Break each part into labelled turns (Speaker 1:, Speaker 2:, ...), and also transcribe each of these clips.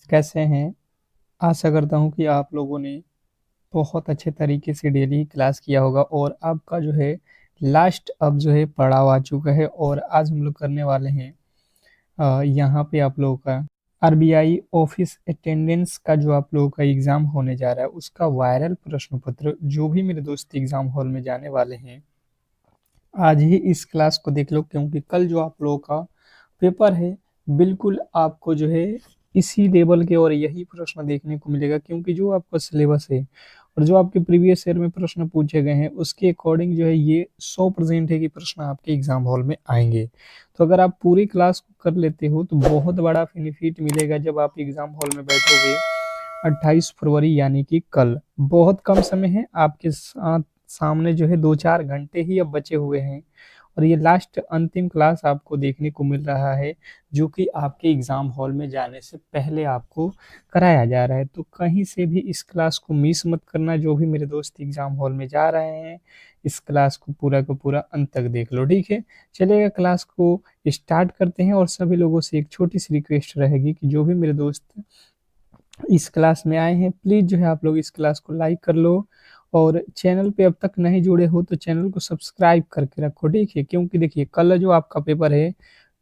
Speaker 1: कैसे हैं? आशा करता हूँ कि आप लोगों ने बहुत अच्छे तरीके से डेली क्लास किया होगा और आपका जो है लास्ट अब जो है पड़ाव आ चुका है और आज हम लोग करने वाले हैं यहाँ पे आप लोगों का आरबीआई ऑफिस अटेंडेंस का जो आप लोगों का एग्ज़ाम होने जा रहा है उसका वायरल प्रश्न पत्र जो भी मेरे दोस्त एग्ज़ाम हॉल में जाने वाले हैं, आज ही इस क्लास को देख लो क्योंकि कल जो आप लोगों का पेपर है बिल्कुल आपको जो है इसी लेवल के और यही प्रश्न देखने को मिलेगा क्योंकि जो आपका सिलेबस है और जो आपके प्रीवियस ईयर में प्रश्न पूछे गए हैं उसके अकॉर्डिंग जो है ये 100% है कि प्रश्न आपके एग्जाम हॉल में आएंगे। तो अगर आप पूरी क्लास को कर लेते हो तो बहुत बड़ा बेनिफिट मिलेगा जब आप एग्जाम हॉल में बैठोगे 28 फरवरी यानी कि कल। बहुत कम समय है आपके साथ सामने जो है 2-4 घंटे ही अब बचे हुए हैं और ये लास्ट अंतिम क्लास आपको देखने को मिल रहा है जो कि आपके एग्ज़ाम हॉल में जाने से पहले आपको कराया जा रहा है। तो कहीं से भी इस क्लास को मिस मत करना, जो भी मेरे दोस्त एग्ज़ाम हॉल में जा रहे हैं, इस क्लास को पूरा का पूरा अंत तक देख लो, ठीक है? चलिएगा क्लास को स्टार्ट करते हैं और सभी लोगों से एक छोटी-सी रिक्वेस्ट रहेगी कि जो भी मेरे दोस्त इस क्लास में आए हैं प्लीज़ जो है आप लोग इस क्लास को लाइक कर लो और चैनल पे अब तक नहीं जुड़े हो तो चैनल को सब्सक्राइब करके रखो, ठीक है? क्योंकि देखिए कल जो आपका पेपर है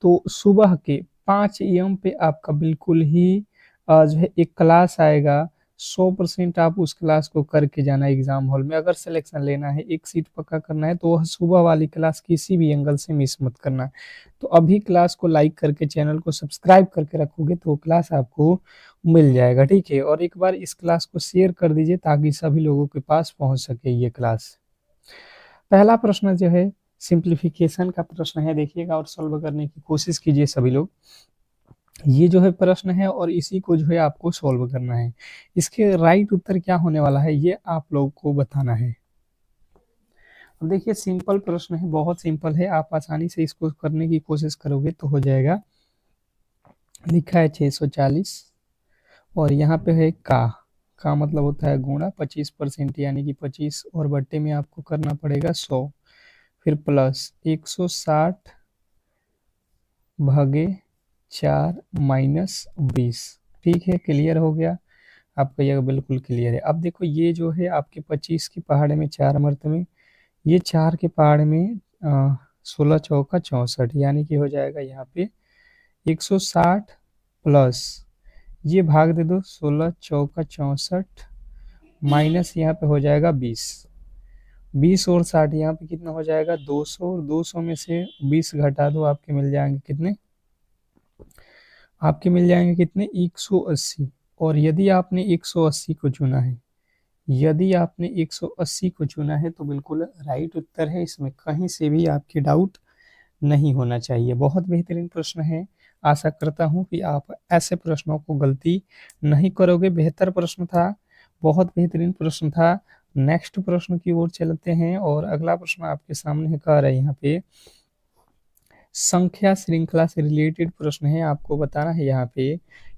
Speaker 1: तो सुबह के 5 एएम पे आपका बिल्कुल ही जो है एक क्लास आएगा। 100% आप उस क्लास को करके जाना एग्जाम हॉल में। अगर सिलेक्शन लेना है, एक सीट पक्का करना है तो वह सुबह वाली क्लास किसी भी एंगल से मिस मत करना। तो अभी क्लास को लाइक करके चैनल को सब्सक्राइब करके रखोगे तो वो क्लास आपको मिल जाएगा, ठीक है? और एक बार इस क्लास को शेयर कर दीजिए ताकि सभी लोगों के पास पहुंच सके ये क्लास। पहला प्रश्न जो है सिंप्लीफिकेशन का प्रश्न है, देखिएगा और सॉल्व करने की कोशिश कीजिए सभी लोग। ये जो है प्रश्न है और इसी को जो है आपको सॉल्व करना है। इसके राइट उत्तर क्या होने वाला है ये आप लोग को बताना है। अब देखिए सिंपल प्रश्न है, बहुत सिंपल है, आप आसानी से इसको करने की कोशिश करोगे तो हो जाएगा। लिखा है 640 और यहाँ पे है का मतलब होता है गुणा 25% यानी कि 25 और बट्टे में आपको करना पड़ेगा 100, फिर प्लस 160 भागे 4 माइनस 20। ठीक है, क्लियर हो गया आपका? यह बिल्कुल क्लियर है। अब देखो ये जो है आपके 25 के पहाड़े में 4 मरते में, ये 4 के पहाड़े में 16 चौका 64 यानी कि हो जाएगा यहाँ पे 160 प्लस ये भाग दे दो 16 चौका 64 माइनस यहाँ पे हो जाएगा 20। 20 और 60 यहाँ पे कितना हो जाएगा 200 और 200 में से 20 घटा दो, आपके मिल जाएंगे कितने? आपके मिल जाएंगे कितने? 180। और यदि आपने 180 को चुना है, यदि आपने 180 को चुना है तो बिल्कुल राइट उत्तर है, इसमें कहीं से भी आपके डाउट नहीं होना चाहिए। बहुत बेहतरीन प्रश्न है, आशा करता हूँ कि आप ऐसे प्रश्नों को गलती नहीं करोगे। बेहतर प्रश्न था, बहुत बेहतरीन प्रश्न था। नेक्स्ट प्रश्न की ओर चलते हैं और अगला प्रश्न आपके सामने है, कह रहे हैं यहाँ पे संख्या श्रृंखला से रिलेटेड प्रश्न है। आपको बताना है यहाँ पे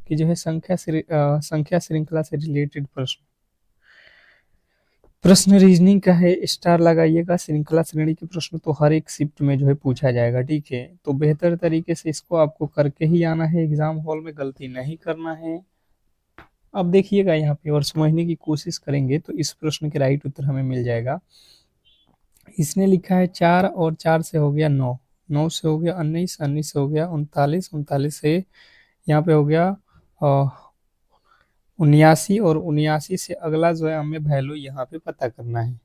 Speaker 1: कि जो है संख्या श्रृंखला से रिलेटेड प्रश्न, प्रश्न रीजनिंग का है, स्टार लगाइएगा। श्रृंखला श्रेणी के प्रश्न तो हर एक शिफ्ट में जो है पूछा जाएगा, ठीक है? तो बेहतर तरीके से इसको आपको करके ही आना है एग्जाम हॉल में, गलती नहीं करना है। अब देखिएगा यहाँ पे और समझने की कोशिश करेंगे तो इस प्रश्न के राइट उत्तर हमें मिल जाएगा। इसने लिखा है 4 और 4 से हो गया 9, 9 से हो गया 19, 19 से हो गया 39, 39 से यहाँ पे हो गया 79 और 79 से अगला जो है हमें वैल्यू यहाँ पे पता करना है।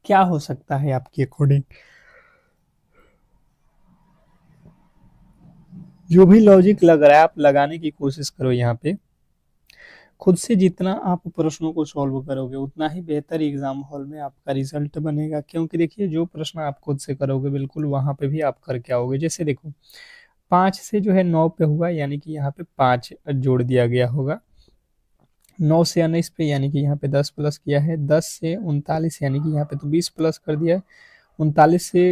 Speaker 1: क्या हो सकता है आपके अकॉर्डिंग? जो भी लॉजिक लग रहा है आप लगाने की कोशिश करो यहाँ पे। खुद से जितना आप प्रश्नों को सॉल्व करोगे उतना ही बेहतर एग्जाम हॉल में आपका रिजल्ट बनेगा, क्योंकि देखिए जो प्रश्न आप खुद से करोगे बिल्कुल वहां पे भी आप करके आओगे। जैसे देखो 5 से जो है 9 पे हुआ यानी कि यहाँ पे 5 जोड़ दिया गया होगा। 9 से 19 पे यानी कि यहाँ पे 10 प्लस किया है। 10 से 39 यानी कि यहाँ पे तो 20 प्लस कर दिया है। 39 से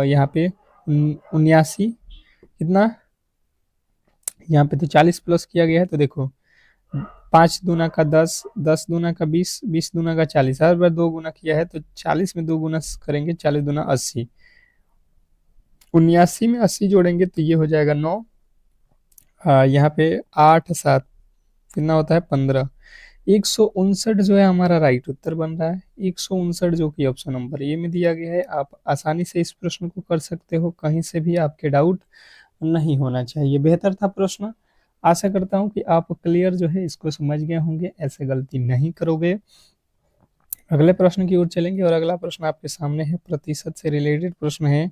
Speaker 1: यहाँ पे 79 कितना, यहाँ पे तो 40 प्लस किया गया है। तो देखो 5 दूना का 10, 10 दूना का 20, 20 दूना का 40, हर बार 2 गुना किया है तो 40 में 2 गुना करेंगे, 40 दूना 80, 79 में 80 जोड़ेंगे तो ये हो जाएगा 9, यहाँ पे 8 7 कितना होता है 15। 159 जो है हमारा राइट उत्तर बन रहा है। 159 जो कि ऑप्शन नंबर ए में दिया गया है। आप आसानी से इस प्रश्न को कर सकते हो, कहीं से भी आपके डाउट नहीं होना चाहिए। बेहतर था प्रश्न। आशा करता हूँ कि आप क्लियर जो है इसको समझ गए होंगे, ऐसे गलती नहीं करोगे। अगले प्रश्न की ओर चलेंगे और अगला प्रश्न आपके सामने है, प्रतिशत से रिलेटेड प्रश्न है।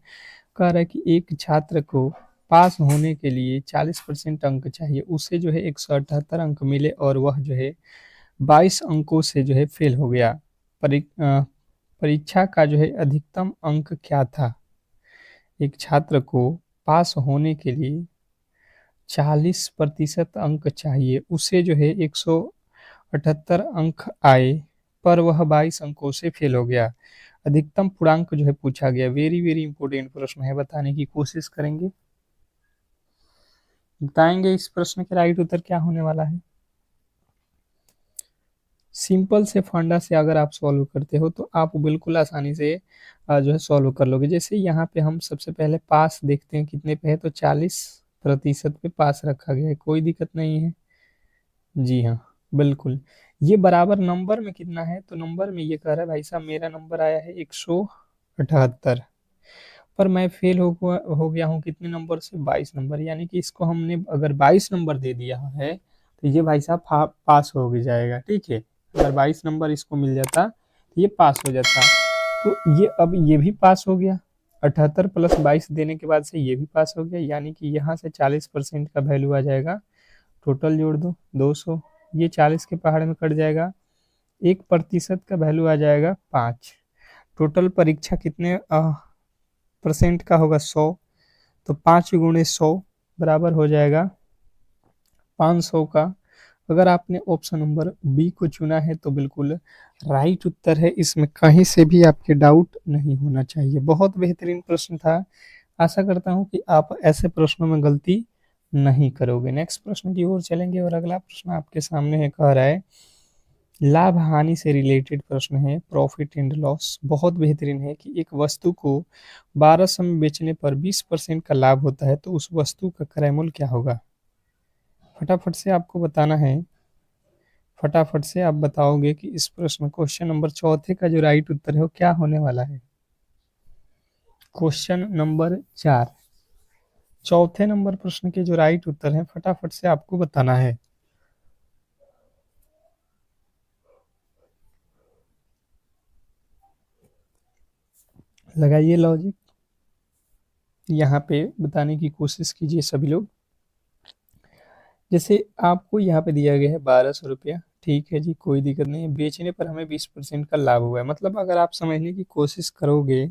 Speaker 1: कह रहा है कि एक छात्र को पास होने के लिए 40% अंक चाहिए, उसे जो है 178 अंक मिले और वह जो है 22 अंकों से जो है फेल हो गया। परीक्षा का जो है अधिकतम अंक क्या था? एक छात्र को पास होने के लिए 40% अंक चाहिए, उसे जो है 178 अंक आए पर वह 22 अंकों से फेल हो गया। अधिकतम पूर्णांक जो है पूछा गया। वेरी वेरी इंपॉर्टेंट प्रश्न है, बताने की कोशिश करेंगे। बताएंगे इस प्रश्न के राइट उत्तर क्या होने वाला है। सिंपल से फंडा से अगर आप सॉल्व करते हो तो आप बिल्कुल आसानी से जो है सॉल्व कर लोगे। जैसे यहाँ पे हम सबसे पहले पास देखते हैं कितने पे है, तो 40% पे पास रखा गया है, कोई दिक्कत नहीं है। जी हाँ, बिल्कुल। ये बराबर नंबर में कितना है, तो नंबर में ये कह रहा है भाई साहब मेरा नंबर आया है 178, पर मैं फेल हो गया हूँ कितने नंबर से, 22 नंबर। यानी कि इसको हमने अगर 22 नंबर दे दिया है तो ये भाई साहब पास हो भी जाएगा। ठीक है, अगर 22 नंबर इसको मिल जाता तो ये पास हो जाता। तो ये अब ये भी पास हो गया, 78 प्लस 22 देने के बाद से ये भी पास हो गया। यानी कि यहाँ से 40% का वैल्यू आ जाएगा। टोटल जोड़ दो 200, ये 40 के पहाड़ में कट जाएगा। 1% का वैल्यू आ जाएगा 5। टोटल परीक्षा कितने परसेंट का होगा, 100। तो 5 × 100 बराबर हो जाएगा 500 का। अगर आपने ऑप्शन नंबर बी को चुना है तो बिल्कुल राइट उत्तर है, इसमें कहीं से भी आपके डाउट नहीं होना चाहिए। बहुत बेहतरीन प्रश्न था। आशा करता हूं कि आप ऐसे प्रश्नों में गलती नहीं करोगे। नेक्स्ट प्रश्न की ओर चलेंगे और अगला प्रश्न आपके सामने है, कह रहा है लाभ हानि से रिलेटेड प्रश्न है, प्रॉफिट एंड लॉस। बहुत बेहतरीन है कि एक वस्तु को 1200 में बेचने पर 20% का लाभ होता है, तो उस वस्तु का क्रय मूल्य क्या होगा? फटाफट से आपको बताना है। फटाफट से आप बताओगे कि इस प्रश्न क्वेश्चन नंबर चौथे का जो राइट उत्तर है वो क्या होने वाला है। क्वेश्चन नंबर 4, चौथे नंबर प्रश्न के जो राइट उत्तर है फटाफट से आपको बताना है। लगाइए लॉजिक, यहाँ पे बताने की कोशिश कीजिए सभी लोग। जैसे आपको यहाँ पे दिया गया है 1200 रुपया, ठीक है जी, कोई दिक्कत नहीं है। बेचने पर हमें 20% का लाभ हुआ है। मतलब अगर आप समझने की कोशिश करोगे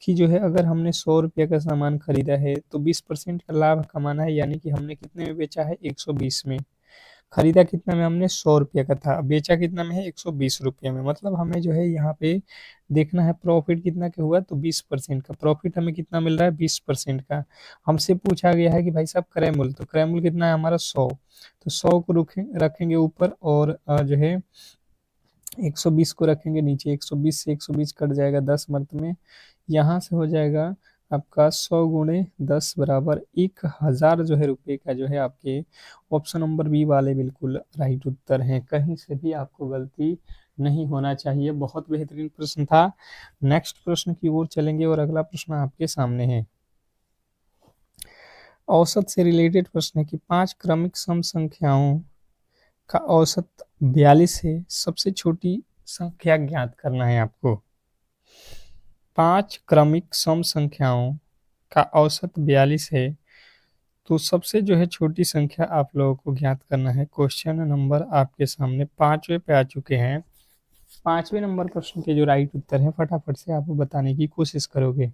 Speaker 1: कि जो है अगर हमने 100 रुपया का सामान खरीदा है तो 20% का लाभ कमाना है। यानी कि हमने कितने में बेचा है, 120 में। खरीदा कितना में हमने, 100 रुपया का था, बेचा कितना में है, 120 रुपये में। मतलब हमें जो है यहाँ पे देखना है प्रॉफिट कितना का हुआ, तो 20% का प्रॉफिट हमें कितना मिल रहा है, 20% का। हमसे पूछा गया है कि भाई साहब क्रय मूल्य, तो क्रय मूल्य कितना है हमारा 100। तो 100 को रखेंगे ऊपर और जो है 120 को रखेंगे नीचे। 120 से 120 कट जाएगा 10 मर्त में। यहाँ से हो जाएगा आपका 100 × 10 बराबर 1000 जो है रुपये का जो है आपके ऑप्शन नंबर बी वाले बिल्कुल राइट उत्तर हैं। कहीं से भी आपको गलती नहीं होना चाहिए। बहुत बेहतरीन प्रश्न था। नेक्स्ट प्रश्न की ओर चलेंगे और अगला प्रश्न आपके सामने है। औसत से रिलेटेड प्रश्न है कि 5 क्रमिक सम संख्याओं का औसत 42 है, सबसे छोटी संख्या ज्ञात करना है आपको। 5 क्रमिक सम संख्याओं का औसत 42 है, तो सबसे जो है छोटी संख्या आप लोगों को ज्ञात करना है। क्वेश्चन नंबर आपके सामने 5वें पे आ चुके हैं। 5वें नंबर प्रश्न के जो राइट उत्तर है फटाफट से आप बताने की कोशिश करोगे।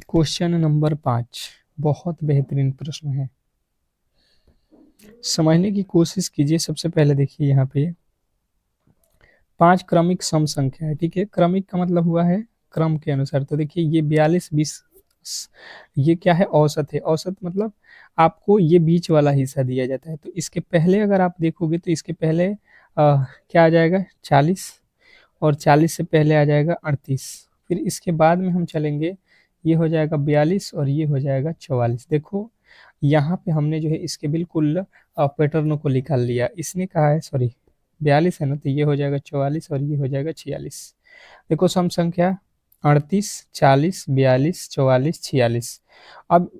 Speaker 1: क्वेश्चन नंबर 5 बहुत बेहतरीन प्रश्न है, समझने की कोशिश कीजिए। सबसे पहले देखिए यहाँ पे 5 क्रमिक सम संख्या है, ठीक है। क्रमिक का मतलब हुआ है क्रम के अनुसार। तो देखिए ये 42 20, ये क्या है, औसत है। औसत मतलब आपको ये बीच वाला हिस्सा दिया जाता है। तो इसके पहले अगर आप देखोगे तो इसके पहले क्या आ जाएगा, 40, और 40 से पहले आ जाएगा 38। फिर इसके बाद में हम चलेंगे, ये हो जाएगा 42 और ये हो जाएगा 44। देखो यहाँ पे हमने जो है इसके बिल्कुल पैटर्न को निकाल लिया। इसने कहा है, सॉरी 42 है ना, तो ये हो जाएगा 44 और ये हो जाएगा 46। देखो सम संख्या 38, 40, 42, 44, 46। अब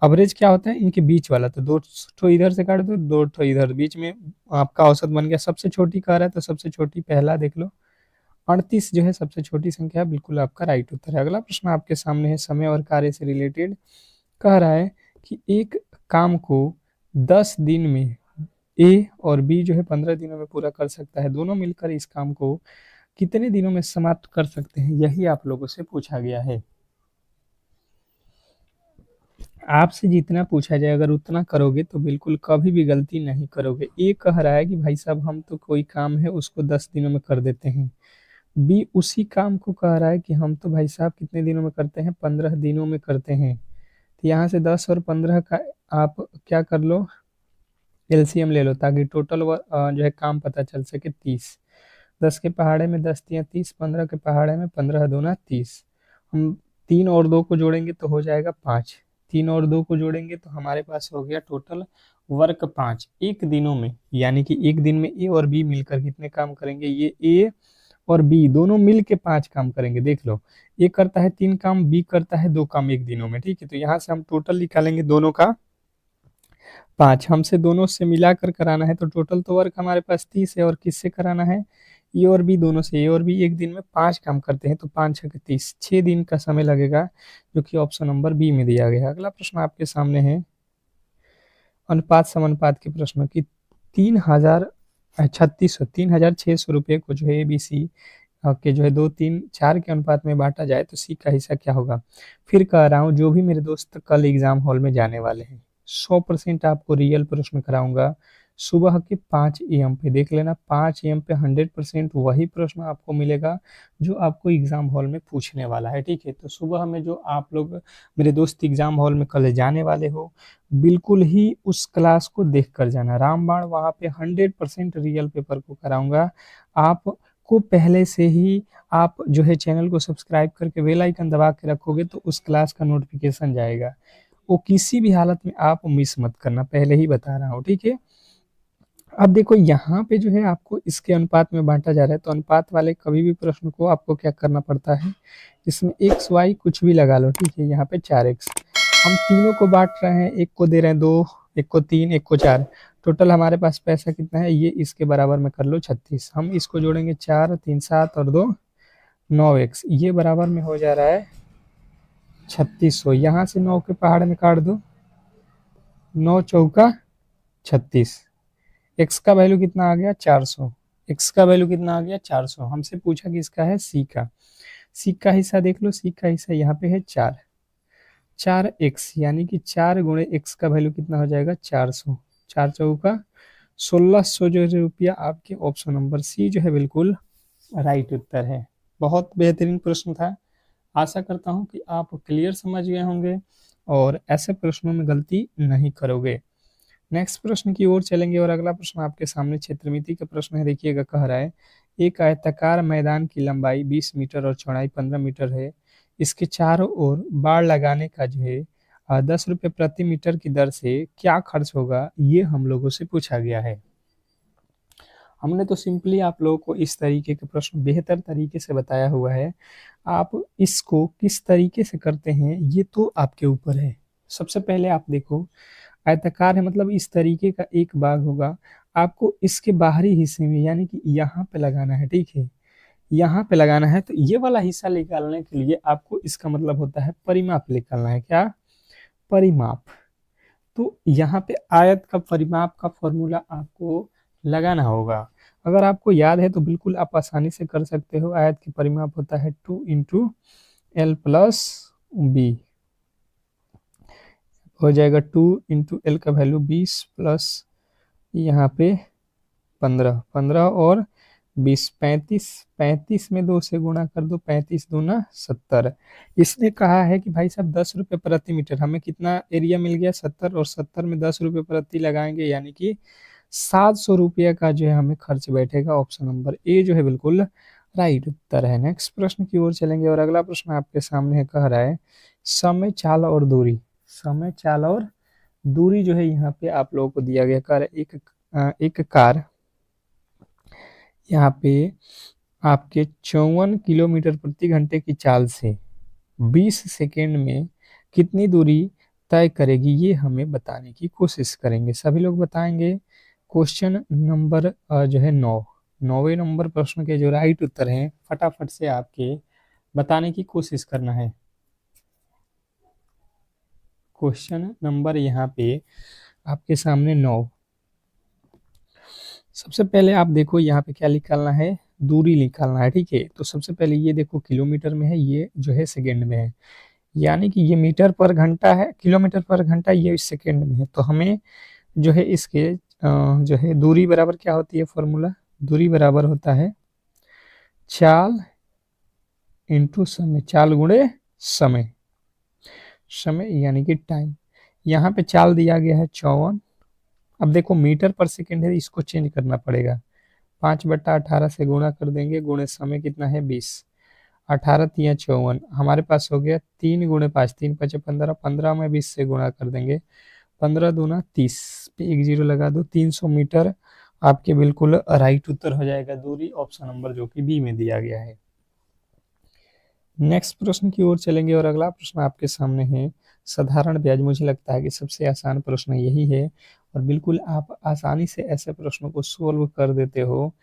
Speaker 1: एवरेज क्या होता है इनके बीच वाला, तो दो ठो इधर से काट दो, दो ठो इधर, बीच में आपका औसत बन गया। सबसे छोटी कह रहा है तो सबसे छोटी पहला देख लो, 38 जो है सबसे छोटी संख्या, बिल्कुल आपका राइट उत्तर है। अगला प्रश्न आपके सामने है समय और कार्य से रिलेटेड। कह रहा है कि एक काम को 10 दिन में ए और बी जो है 15 दिनों में पूरा कर सकता है, दोनों मिलकर इस काम को कितने दिनों में समाप्त कर सकते हैं, यही आप लोगों से पूछा गया है। आपसे जितना पूछा जाए अगर उतना करोगे तो बिल्कुल कभी भी गलती नहीं करोगे। ए कह रहा है कि भाई साहब हम तो कोई काम है उसको 10 दिनों में कर देते हैं, बी उसी काम को कह रहा है कि हम तो भाई साहब कितने दिनों में करते हैं, 15 दिनों में करते हैं। तो यहाँ से 10 और 15 का आप क्या कर लो, एलसीएम ले लो, ताकि टोटल जो है काम पता चल सके। 30, 10 के पहाड़े में 10 × 3 = 30, 15 के पहाड़े में 15×2 = 30। हम 3 और 2 को जोड़ेंगे तो हो जाएगा 5, 3 और 2 को जोड़ेंगे तो हमारे पास हो गया टोटल वर्क 5 एक दिनों में। यानी कि एक दिन में ए और बी मिलकर कितने काम करेंगे, ये ए और बी दोनों मिल के 5 काम करेंगे। देख लो, ए करता है 3 काम, बी करता है 2 काम एक दिनों में, ठीक है। तो यहाँ से हम टोटल निकालेंगे दोनों का 5, हमसे दोनों से मिलाकर कराना है, तो टोटल तो वर्क हमारे पास 30 है, और किससे कराना है, ए और बी दोनों से। ए और बी एक दिन में 5 काम करते हैं, तो 5×6 = 30, 6 दिन का समय लगेगा, जो कि ऑप्शन नंबर बी में दिया गया है। अगला प्रश्न आपके सामने है अनुपात समानुपात के प्रश्न की। 3,600 रुपये को जो है एबीसी के जो है 2, 3, 4 के अनुपात में बांटा जाए तो सी का हिस्सा क्या होगा। फिर कह रहा हूँ जो भी मेरे दोस्त कल एग्जाम हॉल में जाने वाले हैं, 100% आपको रियल प्रश्न कराऊंगा सुबह के 5 AM पे। देख लेना 5 AM पे 100% वही प्रश्न आपको मिलेगा जो आपको एग्जाम हॉल में पूछने वाला है, ठीक है। तो सुबह में जो आप लोग मेरे दोस्त एग्जाम हॉल में कल जाने वाले हो, बिल्कुल ही उस क्लास को देख कर जाना। रामबाण वहाँ पे 100% रियल पेपर को कराऊंगा। आप को पहले से ही आप जो है चैनल को सब्सक्राइब करके बेल आइकन दबा के रखोगे तो उस क्लास का नोटिफिकेशन जाएगा। वो किसी भी हालत में आप मिस मत करना, पहले ही बता रहा हूँ, ठीक है। अब देखो यहाँ पे जो है आपको इसके अनुपात में बांटा जा रहा है, तो अनुपात वाले कभी भी प्रश्न को आपको क्या करना पड़ता है, इसमें एक्स वाई कुछ भी लगा लो, ठीक है। यहाँ पे 4x, हम तीनों को बांट रहे हैं, एक को दे रहे हैं 2, एक को 3, एक को 4, टोटल हमारे पास पैसा कितना है, ये इसके बराबर में कर लो 36। हम इसको जोड़ेंगे 4, 3, 7 और 2, 9x, ये बराबर में हो जा रहा है 3600। यहाँ से 9 के पहाड़ में काट दो, 9 चौका 36, एक्स का वैल्यू कितना आ गया 400, एक्स का वैल्यू कितना आ गया 400। हमसे पूछा कि इसका है सी का, सी का हिस्सा देख लो, सी का हिस्सा यहाँ पे है 4, 4x, यानी कि 4 × x का वैल्यू कितना हो जाएगा 400, 4 चौका 1600 जो रुपया आपके ऑप्शन नंबर सी जो है बिल्कुल राइट उत्तर है। बहुत बेहतरीन प्रश्न था, आशा करता हूँ कि आप क्लियर समझ गए होंगे और ऐसे प्रश्नों में गलती नहीं करोगे। नेक्स्ट प्रश्न की ओर चलेंगे और अगला प्रश्न आपके सामने क्षेत्रमिति का प्रश्न है। देखिएगा, कह रहा है एक आयताकार मैदान की लंबाई 20 मीटर और चौड़ाई 15 मीटर है, इसके चारों ओर बाड़ लगाने का जो है 10 रुपये प्रति मीटर की दर से क्या खर्च होगा, ये हम लोगों से पूछा गया है। हमने तो सिंपली आप लोगों को इस तरीके के प्रश्न बेहतर तरीके से बताया हुआ है, आप इसको किस तरीके से करते हैं ये तो आपके ऊपर है। सबसे पहले आप देखो, आयताकार है मतलब इस तरीके का एक बाग होगा, आपको इसके बाहरी हिस्से में यानी कि यहाँ पे लगाना है, ठीक है, यहाँ पे लगाना है। तो ये वाला हिस्सा निकालने के लिए आपको इसका मतलब होता है परिमाप निकालना है। क्या? परिमाप। तो यहाँ पे आयत का परिमाप का फॉर्मूला आपको लगाना होगा। अगर आपको याद है तो बिल्कुल आप आसानी से कर सकते हो। आयत की परिमाप होता है 2 × L + B, हो जाएगा 2 × L का वैल्यू 20 प्लस यहाँ पे 15, 15 और 20, 35, 35 में 2 से गुणा कर दो, 35 दूना 70। इसने कहा है कि भाई साहब 10 रुपये प्रति मीटर, हमें कितना एरिया मिल गया 70, और 70 में 10 रुपये प्रति लगाएंगे यानी कि 700 रुपये का जो है हमें खर्च बैठेगा। ऑप्शन नंबर ए जो है बिल्कुल राइट उत्तर है। नेक्स्ट प्रश्न की ओर चलेंगे और अगला प्रश्न आपके सामने है, कह रहा है समय, चाल और दूरी, समय, चाल और दूरी जो है यहाँ पे आप लोगों को दिया गया कार एक कार यहाँ पे आपके 54 किलोमीटर प्रति घंटे की चाल से 20 सेकेंड में कितनी दूरी तय करेगी, ये हमें बताने की कोशिश करेंगे। सभी लोग बताएंगे। क्वेश्चन नंबर जो है 9वें नंबर प्रश्न के जो राइट उत्तर हैं फटाफट से आपके बताने की कोशिश करना है। क्वेश्चन नंबर यहाँ पे आपके सामने 9। सबसे पहले आप देखो यहाँ पे क्या निकालना है, दूरी निकालना है, ठीक है। तो सबसे पहले ये देखो किलोमीटर में है, ये जो है सेकेंड में है, यानी कि ये मीटर पर घंटा है, किलोमीटर पर घंटा ये सेकेंड में है। तो हमें जो है इसके जो है दूरी बराबर क्या होती है, फॉर्मूला दूरी बराबर होता है चाल इंटू समय, चाल गुणे समय, समय यानी कि टाइम। यहाँ पे चाल दिया गया है 54। अब देखो मीटर पर सेकेंड है, इसको चेंज करना पड़ेगा। 5/18 से गुणा कर देंगे, गुणे समय कितना है 20, 18 तिया 54, हमारे पास हो गया 3 गुणे 5, 3 5 15, 15 में 20 से गुणा कर देंगे, 15 दूना 30 पे एक जीरो लगा दो, 300 मीटर आपके बिल्कुल राइट उत्तर हो जाएगा दूरी, ऑप्शन नंबर जो कि बी में दिया गया है। नेक्स्ट प्रश्न की ओर चलेंगे और अगला प्रश्न आपके सामने है साधारण ब्याज। मुझे लगता है कि सबसे आसान प्रश्न यही है और बिल्कुल आप आसानी से ऐसे प्रश्नों को सोल्व कर देते हो।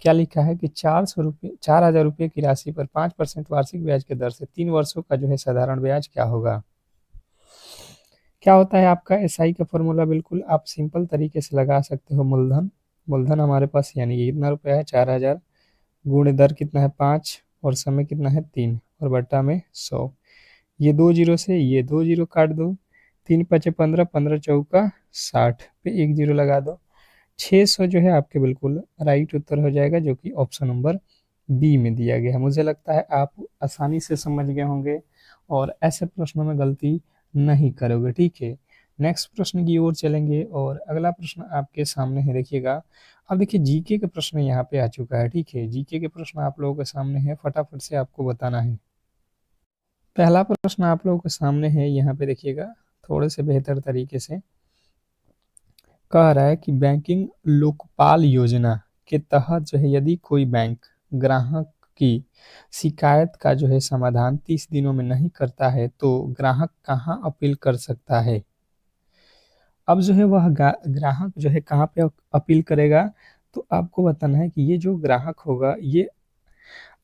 Speaker 1: क्या लिखा है कि 4,000 रुपये की राशि पर 5% वार्षिक ब्याज के दर से 3 वर्षों का जो है साधारण ब्याज क्या होगा। क्या होता है आपका एसआई का फॉर्मूला, बिल्कुल आप सिंपल तरीके से लगा सकते हो। मूलधन, मूलधन हमारे पास यानी कि कितना रुपया है 4,000, गुणे दर कितना है 5 और समय कितना है 3 और बट्टा में 100। ये 2 जीरो से ये 2 जीरो काट दो, 3 पचे 15, 15 चौका 60 पे एक जीरो लगा दो, 600 जो है आपके बिल्कुल राइट उत्तर हो जाएगा, जो कि ऑप्शन नंबर बी में दिया गया है। मुझे लगता है आप आसानी से समझ गए होंगे और ऐसे प्रश्नों में गलती नहीं करोगे, ठीक है। नेक्स्ट प्रश्न की ओर चलेंगे और अगला प्रश्न आपके सामने है, देखिएगा। अब देखिए जीके का प्रश्न यहाँ पे आ चुका है, ठीक है। जीके के प्रश्न आप लोगों के सामने है, फटाफट से आपको बताना है। पहला प्रश्न आप लोगों के सामने है, यहाँ पे देखिएगा थोड़े से बेहतर तरीके से कह रहा है कि बैंकिंग लोकपाल योजना के तहत जो है यदि कोई बैंक ग्राहक की शिकायत का जो है समाधान 30 दिनों में नहीं करता है तो ग्राहक कहाँ अपील कर सकता है। अब जो है वह ग्राहक जो है कहाँ पे अपील करेगा, तो आपको बताना है कि ये जो ग्राहक होगा ये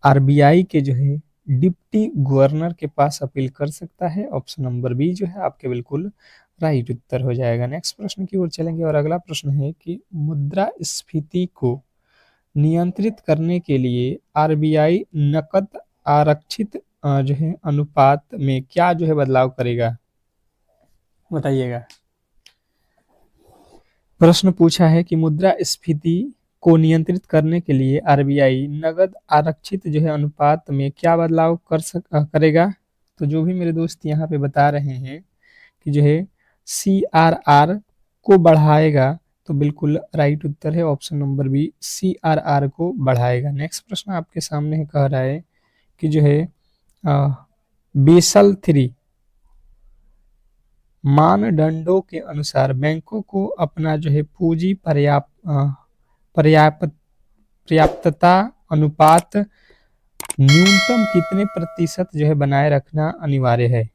Speaker 1: आरबीआई के जो है डिप्टी गवर्नर के पास अपील कर सकता है। ऑप्शन नंबर बी जो है आपके बिल्कुल राइट उत्तर हो जाएगा। नेक्स्ट प्रश्न की ओर चलेंगे और अगला प्रश्न है कि मुद्रास्फीति को नियंत्रित करने के लिए आरबीआई नकद आरक्षित जो है अनुपात में क्या जो है बदलाव करेगा, बताइएगा। प्रश्न पूछा है कि मुद्रास्फीति को नियंत्रित करने के लिए आरबीआई नकद आरक्षित जो है अनुपात में क्या बदलाव करेगा। तो जो भी मेरे दोस्त यहाँ पे बता रहे हैं कि जो है सीआरआर को बढ़ाएगा, तो बिल्कुल राइट उत्तर है ऑप्शन नंबर बी, सीआरआर को बढ़ाएगा। नेक्स्ट प्रश्न आपके सामने है, कह रहा है कि जो है बेसल 3 मानदंडों के अनुसार बैंकों को अपना जो है पूंजी पर्याप्तता अनुपात न्यूनतम कितने प्रतिशत जो है बनाए रखना अनिवार्य है।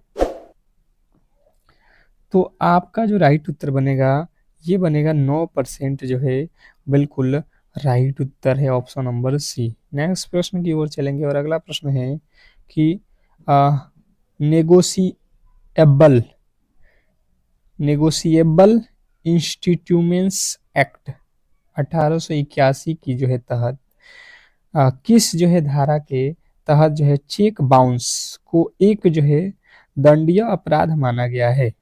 Speaker 1: तो आपका जो राइट उत्तर बनेगा ये बनेगा 9% जो है बिल्कुल राइट उत्तर है, ऑप्शन नंबर सी। नेक्स्ट प्रश्न की ओर चलेंगे और अगला प्रश्न है कि नेगोशिएबल नेगोशिएबल इंस्टीट्यूमेंट्स एक्ट 1881 की जो है तहत किस जो है धारा के तहत जो है चेक बाउंस को एक जो है दंडनीय अपराध माना गया है।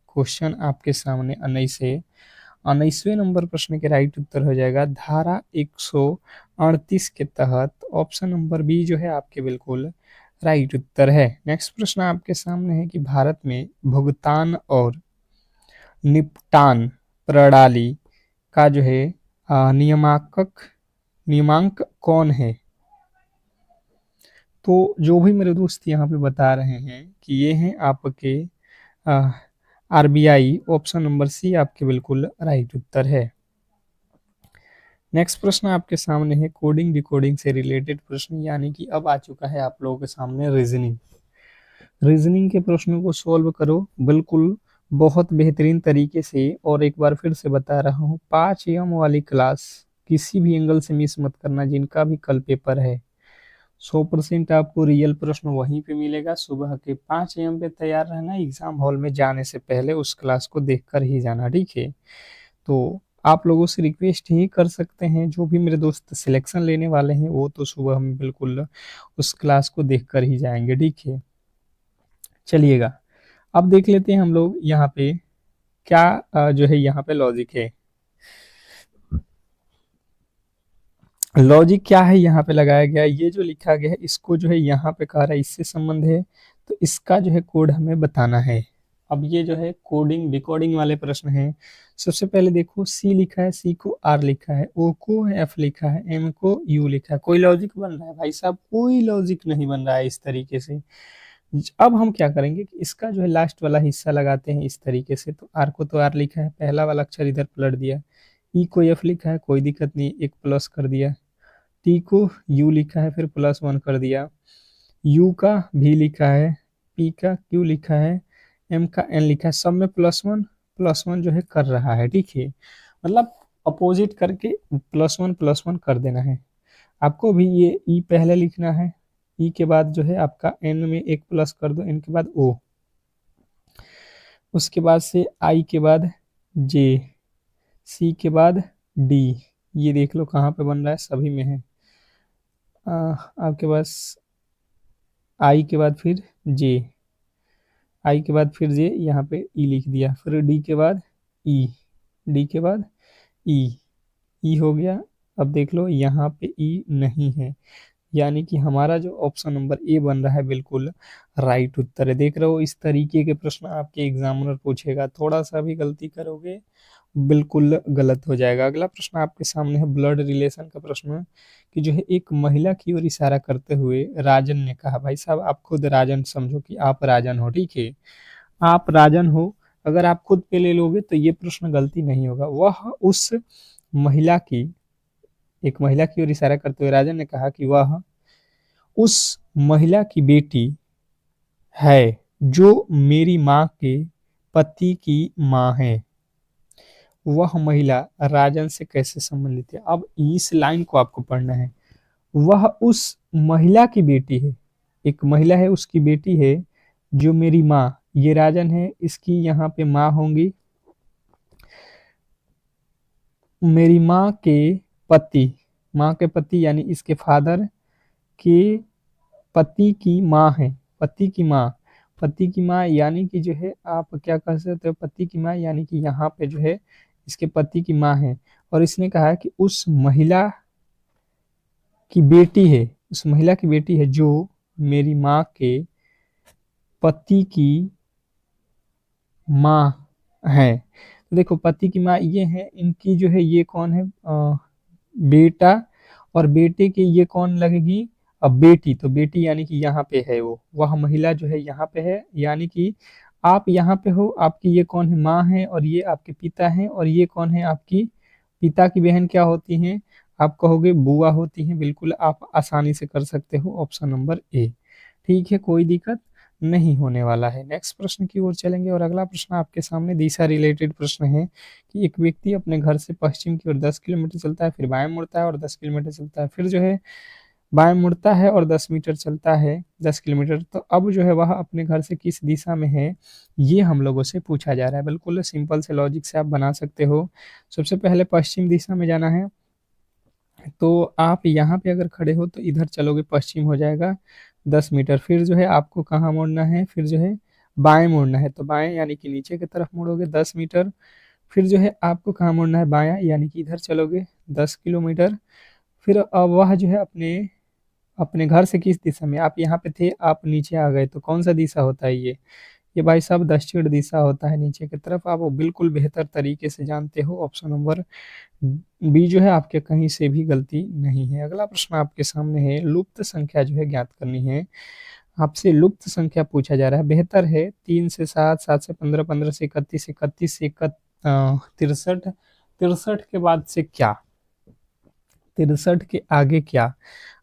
Speaker 1: क्वेश्चन आपके सामने 19वें नंबर प्रश्न के राइट उत्तर हो जाएगा धारा 138 के तहत, ऑप्शन नंबर बी जो है आपके बिल्कुल राइट उत्तर है। नेक्स्ट प्रश्न आपके सामने है कि भारत में भुगतान और निपटान प्रणाली का जो है नियामक कौन है। तो जो भी मेरे दोस्त यहाँ पे बता रहे हैं कि ये हैं आपके आरबीआई, ऑप्शन नंबर सी आपके बिल्कुल राइट उत्तर है। नेक्स्ट प्रश्न आपके सामने है कोडिंग डिकोडिंग से रिलेटेड प्रश्न, यानी कि अब आ चुका है आप लोगों के सामने रीजनिंग। रीजनिंग के प्रश्नों को सॉल्व करो बिल्कुल बहुत बेहतरीन तरीके से। और एक बार फिर से बता रहा हूँ, 5 AM वाली क्लास किसी भी एंगल से मिस मत करना, जिनका भी कल पेपर है। 100% आपको रियल प्रश्न वहीं पे मिलेगा। सुबह के 5 AM पे तैयार रहना, एग्जाम हॉल में जाने से पहले उस क्लास को देखकर ही जाना, ठीक है। तो आप लोगों से रिक्वेस्ट ही कर सकते हैं, जो भी मेरे दोस्त सिलेक्शन लेने वाले हैं वो तो सुबह में बिल्कुल उस क्लास को देखकर ही जाएंगे, ठीक है। चलिएगा, अब देख लेते हैं हम लोग यहाँ पे क्या जो है यहाँ पे लॉजिक है। लॉजिक क्या है यहाँ पे लगाया गया है, ये जो लिखा गया है इसको जो है यहाँ पे कह रहा है इससे संबंध है, तो इसका जो है कोड हमें बताना है। अब ये जो है कोडिंग डिकोडिंग वाले प्रश्न हैं। सबसे पहले देखो, सी लिखा है, सी को आर लिखा है, ओ को एफ लिखा है, एम को यू लिखा है। कोई लॉजिक बन रहा है भाई साहब? कोई लॉजिक नहीं बन रहा है इस तरीके से। अब हम क्या करेंगे कि इसका जो है लास्ट वाला हिस्सा लगाते हैं इस तरीके से। तो आर को तो आर लिखा है, पहला वाला अक्षर इधर पलट दिया। ई को एफ लिखा है, कोई दिक्कत नहीं, एक प्लस कर दिया। टी को यू लिखा है, फिर +1 कर दिया। यू का भी लिखा है, पी का क्यू लिखा है, एम का एन लिखा है। सब में +1 जो है कर रहा है, ठीक है। मतलब अपोजिट करके +1 कर देना है। आपको भी ये ई पहले लिखना है, ई के बाद जो है आपका एन में एक प्लस कर दो, एन के बाद ओ, उसके बाद से आई के बाद जे, सी के बाद डी। ये देख लो कहाँ पे बन रहा है, सभी में है। आपके पास आई के बाद फिर जे, आई के बाद फिर जे, यहाँ पे ई लिख दिया, फिर डी के बाद ई, डी के बाद ई, ई हो गया। अब देख लो यहाँ पे ई नहीं है, यानी कि हमारा जो ऑप्शन नंबर ए बन रहा है बिल्कुल राइट उत्तर है। देख रहे हो, इस तरीके के प्रश्न आपके एग्जामिनर पूछेगा, थोड़ा सा भी गलती करोगे बिल्कुल गलत हो जाएगा। अगला प्रश्न आपके सामने है ब्लड रिलेशन का प्रश्न, कि जो है एक महिला की ओर इशारा करते हुए राजन ने कहा। भाई साहब आप खुद राजन समझो कि आप राजन हो, ठीक है, आप राजन हो। अगर आप खुद पे ले लोगे तो ये प्रश्न गलती नहीं होगा। वह उस महिला की, एक महिला की ओर इशारा करते हुए राजन ने कहा कि वह उस महिला की बेटी है जो मेरी माँ के पति की माँ है। वह महिला राजन से कैसे संबंधित है? अब इस लाइन को आपको पढ़ना है। वह उस महिला की बेटी है, एक महिला है उसकी बेटी है जो मेरी माँ, ये राजन है, इसकी यहाँ पे माँ होंगी, मेरी माँ के पति, माँ के पति यानी इसके फादर के पति की माँ है, पति की माँ, पति की माँ यानी कि जो है आप क्या कह सकते हो, पति की माँ यानी कि यहाँ पे जो है इसके पति की माँ है। और इसने कहा कि उस महिला की बेटी है, उस महिला की बेटी है जो मेरी माँ के पति की माँ है। तो देखो पति की माँ ये है, इनकी जो है ये कौन है, बेटा, और बेटे के ये कौन लगेगी, अब बेटी। तो बेटी यानी कि यहाँ पे है वो, वह महिला जो है यहाँ पे है, यानी कि आप यहाँ पे हो, आपकी ये कौन है, माँ है, और ये आपके पिता हैं, और ये कौन है, आपकी पिता की बहन क्या होती हैं, आप कहोगे बुआ होती हैं। बिल्कुल आप आसानी से कर सकते हो ऑप्शन नंबर ए, ठीक है, कोई दिक्कत नहीं होने वाला है। नेक्स्ट प्रश्न की ओर चलेंगे, और अगला प्रश्न आपके सामने दिशा रिलेटेड प्रश्न है, कि एक व्यक्ति अपने घर से पश्चिम की ओर 10 किलोमीटर चलता है, फिर बाएं मुड़ता है और 10 किलोमीटर चलता है, फिर जो है बाएं मुड़ता है और 10 मीटर चलता है, 10 किलोमीटर। तो अब जो है वह अपने घर से किस दिशा में है, ये हम लोगों से पूछा जा रहा है। बिल्कुल सिंपल से लॉजिक से आप बना सकते हो। सबसे पहले पश्चिम दिशा में जाना है, तो आप यहाँ पे अगर खड़े हो तो इधर चलोगे, पश्चिम हो जाएगा 10 मीटर। फिर जो है आपको कहाँ मुड़ना है, फिर जो है बाएं मुड़ना है, तो बाएं यानी कि नीचे की तरफ मुड़ोगे 10 मीटर। फिर जो है आपको कहाँ मुड़ना है, बायां, यानी कि इधर चलोगे 10 किलोमीटर। फिर अब वह जो है अपने अपने घर से किस दिशा में, आप यहाँ पे थे आप नीचे आ गए, तो कौन सा दिशा होता है ये भाई साहब दक्षिण दिशा होता है, नीचे की तरफ। आप वो बिल्कुल बेहतर तरीके से जानते हो। ऑप्शन नंबर बी जो है आपके कहीं से भी गलती नहीं है। अगला प्रश्न आपके सामने है, लुप्त संख्या जो है ज्ञात करनी है। आपसे लुप्त संख्या पूछा जा रहा है। बेहतर है 3 से 7, 7 से 15, 15 से 31, 31 से 63, 63 के बाद से क्या, 63 के आगे क्या?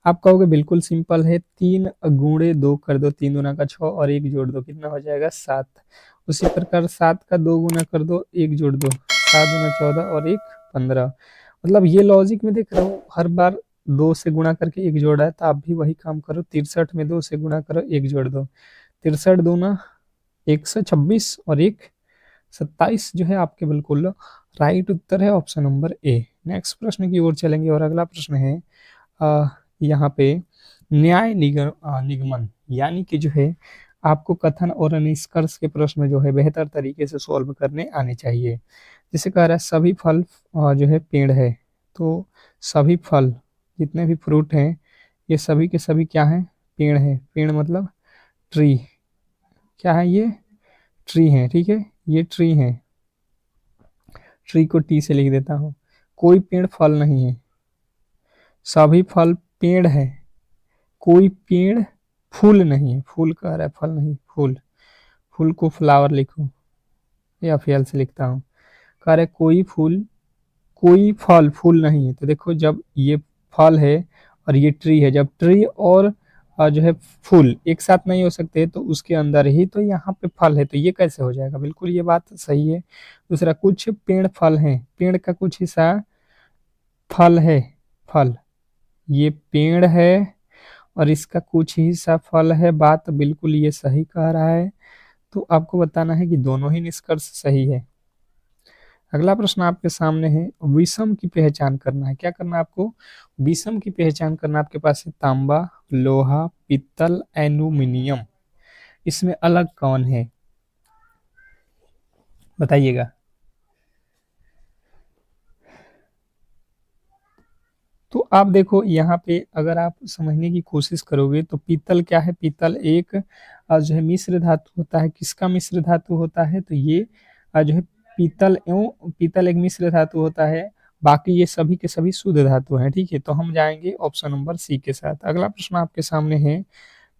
Speaker 1: आप कहोगे बिल्कुल सिंपल है, 3 गुणे 2 कर दो, 3 दूना का 6 और 1 जोड़ दो, कितना हो जाएगा 7। उसी प्रकार 7 का 2 गुना कर दो, 1 जोड़ दो, 7 दूना 14 और 1 15। मतलब ये लॉजिक में देख रहे हो, हर बार 2 से गुणा करके 1 जोड़ा है, तो आप भी वही काम करो, 63 में 2 से गुणा करो, 1 जोड़ दो, 63 दूना 126 और 1 27 जो है आपके बिल्कुल राइट उत्तर है, ऑप्शन नंबर ए। नेक्स्ट प्रश्न की ओर चलेंगे और अगला प्रश्न है यहाँ पे न्याय निगमन, यानी कि जो है आपको कथन और निष्कर्ष के प्रश्न जो है बेहतर तरीके से सॉल्व करने आने चाहिए। जैसे कह रहा है सभी फल जो है पेड़ है, तो सभी फल जितने भी फ्रूट हैं ये सभी के सभी क्या हैं, पेड़ हैं। पेड़ मतलब ट्री, क्या है ये, ट्री है, ठीक है, ये ट्री है, ट्री को टी से लिख देता हूँ। कोई पेड़ फल नहीं है, सभी फल पेड़ है, कोई पेड़ फूल नहीं है, फूल कह रहा है फल नहीं, फूल, फूल को फ्लावर लिखो या फेल से लिखता हूँ। कह रहा है कोई फूल, कोई फल फूल नहीं है, तो देखो जब ये फल है और ये ट्री है, जब ट्री और जो है फूल एक साथ नहीं हो सकते तो उसके अंदर ही तो यहाँ पे फल है, तो ये कैसे हो जाएगा, बिल्कुल ये बात सही है। दूसरा, कुछ पेड़ फल हैं, पेड़ का कुछ हिस्सा फल है, फल, ये पेड़ है और इसका कुछ हिस्सा फल है, बात बिल्कुल ये सही कह रहा है। तो आपको बताना है कि दोनों ही निष्कर्ष सही है। अगला प्रश्न आपके सामने है, विषम की पहचान करना है। क्या करना है आपको, विषम की पहचान करना। आपके पास है तांबा, लोहा, पीतल, एल्यूमिनियम, इसमें अलग कौन है, बताइएगा। तो आप देखो यहाँ पे अगर आप समझने की कोशिश करोगे तो पीतल क्या है, पीतल एक जो है मिश्र धातु होता है। किसका मिश्र धातु होता है, तो ये जो है पीतल एवं पीतल एक मिश्र धातु होता है, बाकी ये सभी के सभी शुद्ध धातु हैं, ठीक है। तो हम जाएंगे ऑप्शन नंबर सी के साथ। अगला प्रश्न आपके सामने है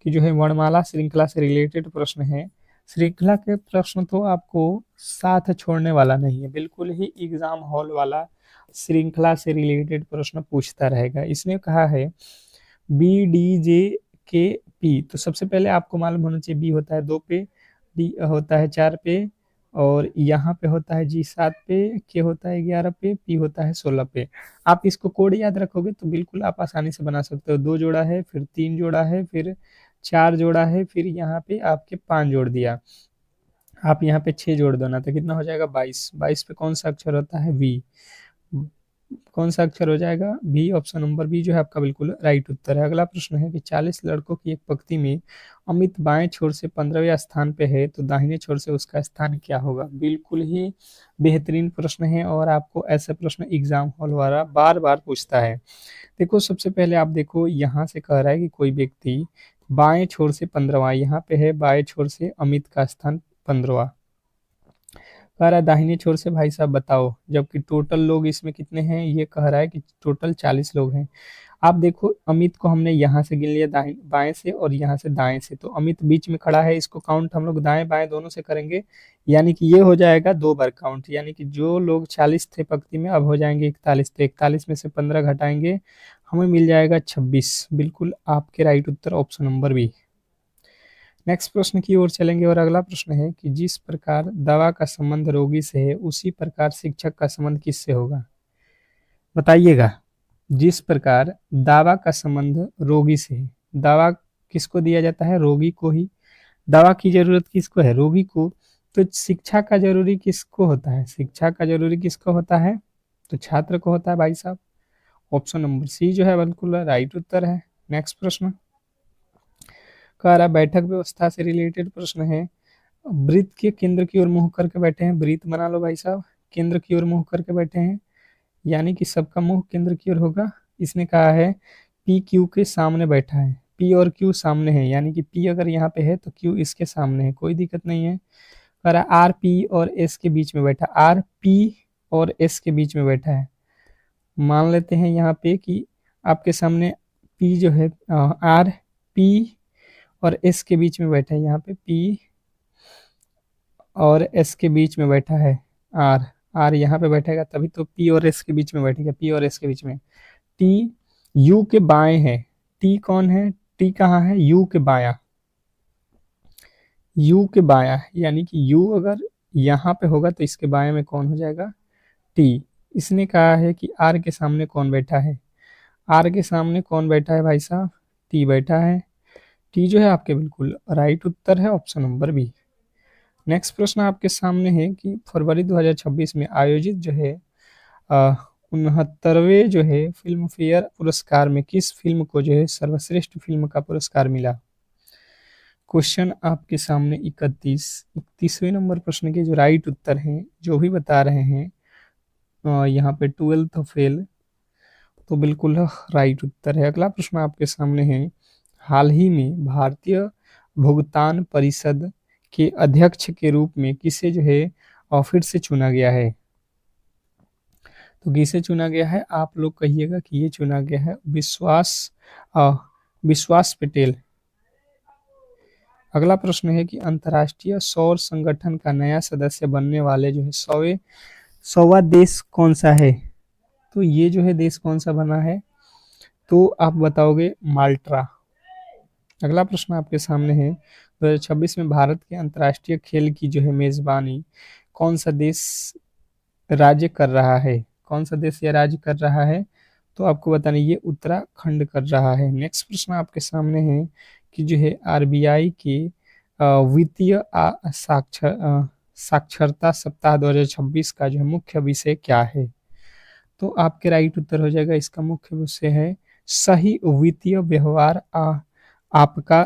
Speaker 1: कि जो है वर्णमाला श्रृंखला से रिलेटेड प्रश्न है। श्रृंखला के प्रश्न तो आपको साथ छोड़ने वाला नहीं है, बिल्कुल ही एग्जाम हॉल वाला श्रृंखला से रिलेटेड प्रश्न पूछता रहेगा। इसने कहा है बी डी जे के पी, तो सबसे पहले आपको मालूम होना चाहिए बी होता है 2 पे, डी होता है 4 पे, और यहाँ पे होता है जी 7 पे, के होता है 11 पे, पी होता है 16 पे। आप इसको कोड याद रखोगे तो बिल्कुल आप आसानी से बना सकते हो। 2 जोड़ा है, फिर 3 जोड़ा है, फिर 4 जोड़ा है, फिर यहाँ पे आपके 5 जोड़ दिया, आप यहाँ पे 6 जोड़ दो ना, तो कितना हो जाएगा 22। 22 पे कौन सा अक्षर होता है, वी, कौन सा अक्षर हो जाएगा, बी, ऑप्शन नंबर बी जो है आपका बिल्कुल राइट उत्तर है। अगला प्रश्न है कि 40 लड़कों की एक पंक्ति में अमित बाएं छोर से 15वें स्थान पे है, तो दाहिने छोर से उसका स्थान क्या होगा। बिल्कुल ही बेहतरीन प्रश्न है और आपको ऐसे प्रश्न एग्जाम हॉल वाला बार बार पूछता है। देखो सबसे पहले आप देखो यहाँ से कह रहा है कि कोई व्यक्ति बाएं छोर से 15वां, यहाँ पे है बाएं छोर से अमित का स्थान 15वां, कह रहा है दाहिने छोर से भाई साहब बताओ, जबकि टोटल लोग इसमें कितने हैं, ये कह रहा है कि टोटल 40 लोग हैं। आप देखो अमित को हमने यहाँ से गिन लिया दाएं बाएं से और यहाँ से दाएं से, तो अमित बीच में खड़ा है, इसको काउंट हम लोग दाएं बाएं दोनों से करेंगे, यानी कि ये हो जाएगा 2 बार काउंट, यानी कि जो लोग 40 थे पंक्ति में अब हो जाएंगे 41, तो 41 में से 15 घटाएंगे, हमें मिल जाएगा 26। बिल्कुल आपके राइट उत्तर ऑप्शन नंबर बी। नेक्स्ट प्रश्न की ओर चलेंगे और अगला प्रश्न है कि जिस प्रकार दवा का संबंध रोगी से है उसी प्रकार शिक्षक का संबंध किससे होगा, बताइएगा। जिस प्रकार दवा का संबंध रोगी से है, दवा किसको दिया जाता है, रोगी को ही, दवा की जरूरत किसको है, रोगी को, तो शिक्षा का जरूरी किसको होता है, शिक्षा का जरूरी किसको होता है, तो छात्र को होता है भाई साहब। ऑप्शन नंबर सी जो है बिल्कुल राइट उत्तर है। नेक्स्ट प्रश्न कह रहा बैठक व्यवस्था से रिलेटेड प्रश्न है। वृत्त के केंद्र की ओर मुंह करके बैठे हैं, वृत्त बना लो भाई साहब, केंद्र की ओर मुंह करके बैठे हैं, यानी कि सबका मुंह केंद्र की ओर होगा। इसने कहा है पी क्यू के सामने बैठा है, पी और क्यू सामने है, यानी कि पी अगर यहाँ पे है तो क्यू इसके सामने है, कोई दिक्कत नहीं है। कह रहा आर पी और एस के बीच में बैठा, आर पी और एस के बीच में बैठा है। मान लेते हैं यहाँ पे कि आपके सामने पी जो है आर पी और एस के बीच में बैठा है, यहाँ पे पी और एस के बीच में बैठा है आर, आर यहाँ पे बैठेगा तभी तो पी और एस के बीच में बैठेगा, पी और एस के बीच में। टी यू के बाएं है, टी कौन है, टी कहाँ है, यू के बाया, यू के बाया, यानी कि यू अगर यहाँ पे होगा तो इसके बाएं में कौन हो जाएगा, टी। इसने कहा है कि आर के सामने कौन बैठा है, आर के सामने कौन बैठा है भाई साहब, टी बैठा है। टी जो है आपके बिल्कुल राइट उत्तर है, ऑप्शन नंबर बी। नेक्स्ट प्रश्न आपके सामने है कि फरवरी 2026 में आयोजित जो है 69वें जो है फिल्म फेयर पुरस्कार में किस फिल्म को जो है सर्वश्रेष्ठ फिल्म का पुरस्कार मिला। क्वेश्चन आपके सामने 31वें नंबर प्रश्न के जो राइट उत्तर हैं जो भी बता रहे हैं यहाँ पे 12th फेल, तो बिल्कुल राइट उत्तर है। अगला प्रश्न आपके सामने है, हाल ही में भारतीय भुगतान परिषद के अध्यक्ष के रूप में किसे जो है फिर से चुना गया है। तो किसे चुना गया है, आप लोग कहिएगा कि ये चुना गया है विश्वास पटेल। अगला प्रश्न है कि अंतर्राष्ट्रीय सौर संगठन का नया सदस्य बनने वाले जो है 100वां देश कौन सा है। तो ये जो है देश कौन सा बना है, तो आप बताओगे माल्टा। अगला प्रश्न आपके सामने है, 2026 में भारत के अंतर्राष्ट्रीय खेल की जो है मेजबानी कौन सा देश राज्य कर रहा है, कौन सा देश यह राज्य कर रहा है, तो आपको बताना ये उत्तराखंड कर रहा है। नेक्स्ट प्रश्न आपके सामने है कि जो है आरबीआई के वित्तीय साक्षरता सप्ताह 2026 का जो है मुख्य विषय क्या है। तो आपके राइट उत्तर हो जाएगा, इसका मुख्य विषय है सही वित्तीय व्यवहार आपका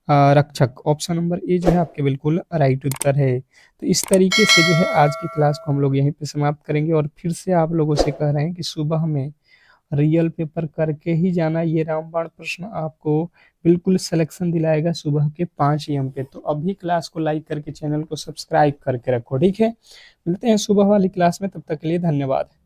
Speaker 1: रक्षक। ऑप्शन नंबर ए जो है आपके बिल्कुल राइट उत्तर है। तो इस तरीके से जो है आज की क्लास को हम लोग यहीं पे समाप्त करेंगे और फिर से आप लोगों से कह रहे हैं कि सुबह में रियल पेपर करके ही जाना। ये रामबाण प्रश्न आपको बिल्कुल सिलेक्शन दिलाएगा सुबह के 5 AM पे। तो अभी क्लास को लाइक करके चैनल को सब्सक्राइब करके रखो, ठीक है। मिलते हैं सुबह वाली क्लास में, तब तक के लिए धन्यवाद।